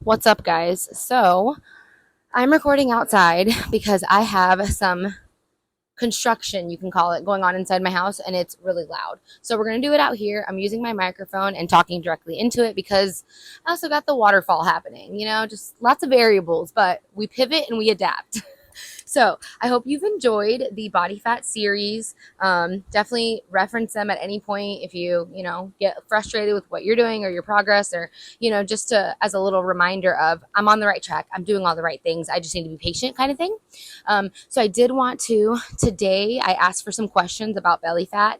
What's up, guys? So, I'm recording outside because I have some construction, you can call it, going on inside my house and it's really loud. So, we're going to do it out here. I'm using my microphone and talking directly into it because I also got the waterfall happening, just lots of variables, but we pivot and we adapt. So I hope you've enjoyed the body fat series. Definitely reference them at any point if you get frustrated with what you're doing or your progress, or just to as a little reminder of I'm on the right track. I'm doing all the right things. I just need to be patient, kind of thing. So I did want to today. I asked for some questions about belly fat.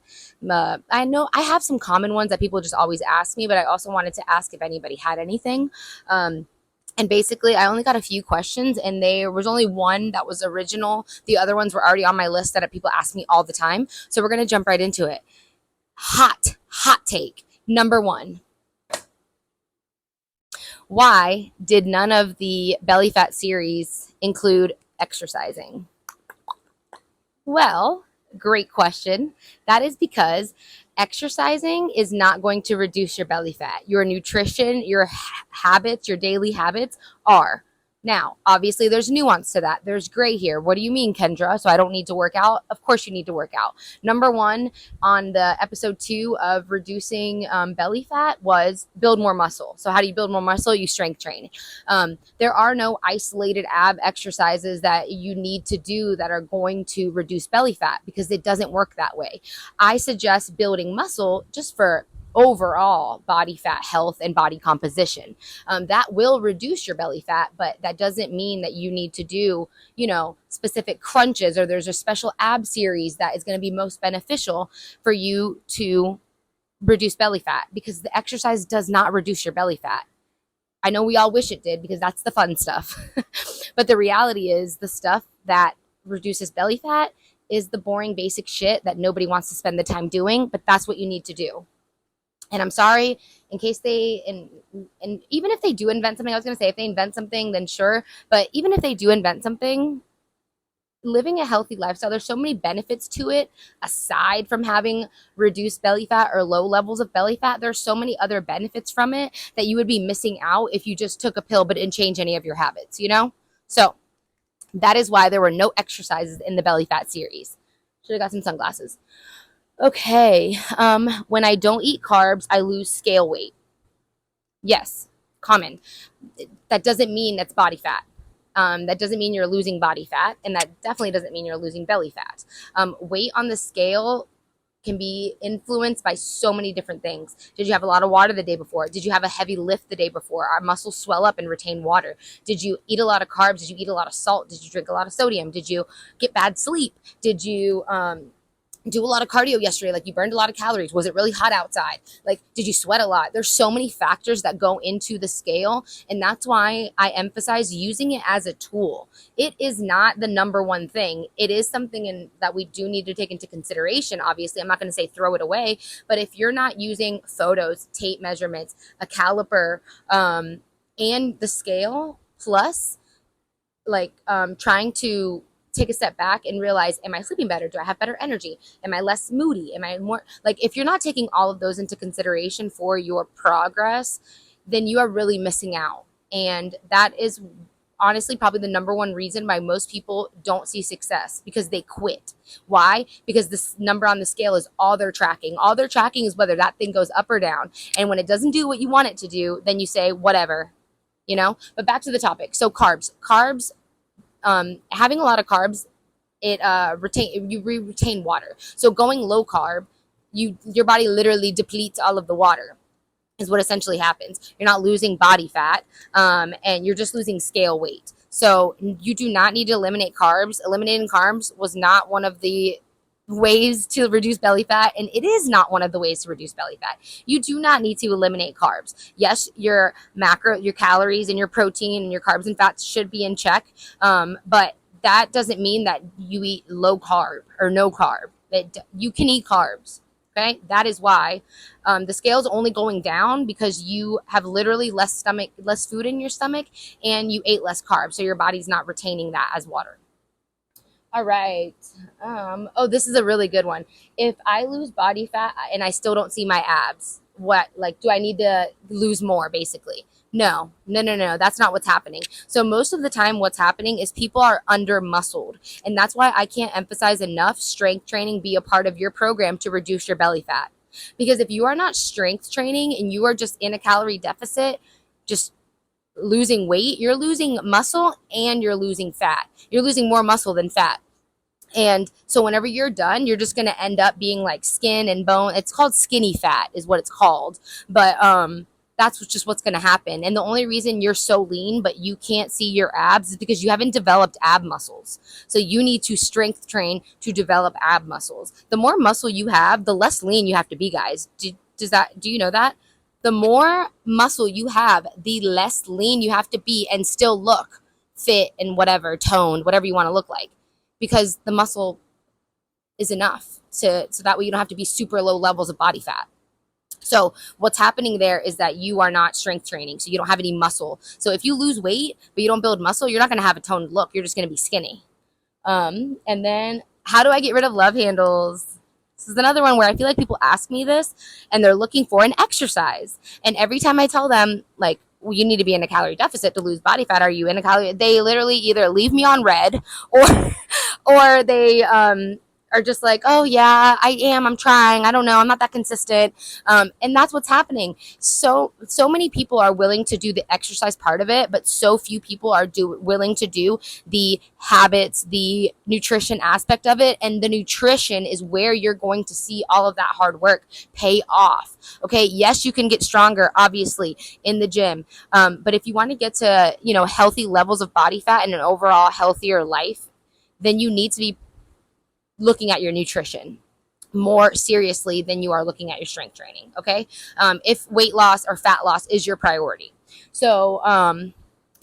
I know I have some common ones that people just always ask me, but I also wanted to ask if anybody had anything. And basically, I only got a few questions, and there was only one that was original. The other ones were already on my list that people ask me all the time. So we're going to jump right into it. Hot take. Number one. Why did none of the belly fat series include exercising? Well, great question. That is because exercising is not going to reduce your belly fat. Your nutrition, your habits, your daily habits are. Now, obviously, there's nuance to that. There's gray here. What do you mean, Kendra? So I don't need to work out? Of course, you need to work out. Number one on the episode 2 of reducing belly fat was build more muscle. So, how do you build more muscle? You strength train. There are no isolated ab exercises that you need to do that are going to reduce belly fat because it doesn't work that way. I suggest building muscle just for overall body fat health and body composition. That will reduce your belly fat, but that doesn't mean that you need to do, specific crunches, or there's a special ab series that is going to be most beneficial for you to reduce belly fat, because the exercise does not reduce your belly fat. I know we all wish it did because that's the fun stuff. But the reality is the stuff that reduces belly fat is the boring basic shit that nobody wants to spend the time doing, but that's what you need to do. And I'm sorry, in case and even if they do invent something, I was going to say if they invent something, then sure. But even if they do invent something, living a healthy lifestyle, there's so many benefits to it aside from having reduced belly fat or low levels of belly fat. There's so many other benefits from it that you would be missing out if you just took a pill but didn't change any of your habits. So that is why there were no exercises in the belly fat series. Should have got some sunglasses. Okay. When I don't eat carbs, I lose scale weight. Yes, common. That doesn't mean that's body fat. That doesn't mean you're losing body fat, and that definitely doesn't mean you're losing belly fat. Weight on the scale can be influenced by so many different things. Did you have a lot of water the day before? Did you have a heavy lift the day before? Our muscles swell up and retain water. Did you eat a lot of carbs? Did you eat a lot of salt? Did you drink a lot of sodium? Did you get bad sleep? Did you do a lot of cardio yesterday? Like, you burned a lot of calories? Was it really hot outside? Like, did you sweat a lot? There's so many factors that go into the scale, and that's why I emphasize using it as a tool. It is not the number one thing. It is something that we do need to take into consideration. Obviously, I'm not going to say throw it away, but if you're not using photos, tape measurements, a caliper, and the scale, plus trying to take a step back and realize, am I sleeping better? Do I have better energy? Am I less moody? Am I more like, if you're not taking all of those into consideration for your progress, then you are really missing out. And that is honestly probably the number one reason why most people don't see success, because they quit. Why? Because this number on the scale is all they're tracking. All they're tracking is whether that thing goes up or down. And when it doesn't do what you want it to do, then you say, whatever. But back to the topic. So carbs, having a lot of carbs, it retain water. So going low carb, your body literally depletes all of the water, is what essentially happens. You're not losing body fat, and you're just losing scale weight. So you do not need to eliminate carbs. Eliminating carbs was not one of the ways to reduce belly fat, and it is not one of the ways to reduce belly fat. You do not need to eliminate carbs. Yes, your your calories and your protein and your carbs and fats should be in check, but that doesn't mean that you eat low carb or no carb. You can eat carbs. Okay, that is why the scale is only going down because you have literally less food in your stomach, and you ate less carbs, so your body's not retaining that as water. All right. Oh, this is a really good one. If I lose body fat and I still don't see my abs, what, like, do I need to lose more, basically? No, no, no, no. That's not what's happening. So most of the time, what's happening is people are under muscled. And that's why I can't emphasize enough strength training be a part of your program to reduce your belly fat. Because if you are not strength training and you are just in a calorie deficit, just losing weight, you're losing muscle and you're losing fat. You're losing more muscle than fat. And so whenever you're done, you're just going to end up being like skin and bone. It's called skinny fat is what it's called. But that's just what's going to happen. And the only reason you're so lean but you can't see your abs is because you haven't developed ab muscles. So you need to strength train to develop ab muscles. The more muscle you have, the less lean you have to be, guys. Do you know that? The more muscle you have, the less lean you have to be and still look fit and whatever, toned, whatever you want to look like, because the muscle is enough so that way you don't have to be super low levels of body fat. So what's happening there is that you are not strength training, so you don't have any muscle. So if you lose weight but you don't build muscle, you're not going to have a toned look. You're just going to be skinny. And then how do I get rid of love handles? This is another one where I feel like people ask me this and they're looking for an exercise. And every time I tell them, like, well, you need to be in a calorie deficit to lose body fat. Are you in a calorie? They literally either leave me on red or or they are just like, oh yeah, I am. I'm trying. I don't know. I'm not that consistent. And that's what's happening. So many people are willing to do the exercise part of it, but so few people are willing to do the habits, the nutrition aspect of it. And the nutrition is where you're going to see all of that hard work pay off. Okay. Yes, you can get stronger, obviously, in the gym. But if you want to get to, healthy levels of body fat and an overall healthier life, then you need to be looking at your nutrition more seriously than you are looking at your strength training. Okay. If weight loss or fat loss is your priority. So,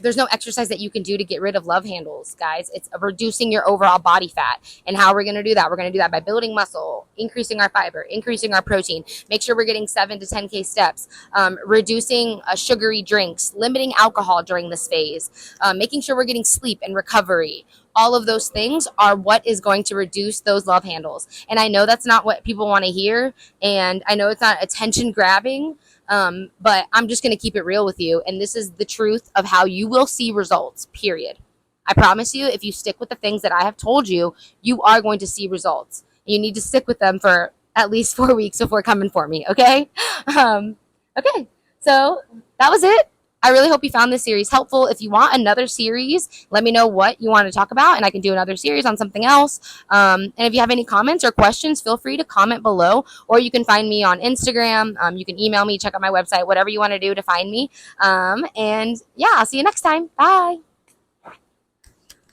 there's no exercise that you can do to get rid of love handles, guys. It's reducing your overall body fat. And how we're going to do that? We're going to do that by building muscle, increasing our fiber, increasing our protein, make sure we're getting 7 to 10K steps, reducing sugary drinks, limiting alcohol during this phase, making sure we're getting sleep and recovery. All of those things are what is going to reduce those love handles. And I know that's not what people want to hear. And I know it's not attention grabbing. But I'm just going to keep it real with you. And this is the truth of how you will see results, period. I promise you, if you stick with the things that I have told you, you are going to see results. You need to stick with them for at least 4 weeks before coming for me. Okay. Okay. So that was it. I really hope you found this series helpful. If you want another series, let me know what you want to talk about, and I can do another series on something else. And if you have any comments or questions, feel free to comment below, or you can find me on Instagram. You can email me, check out my website, whatever you want to do to find me. And yeah, I'll see you next time. Bye.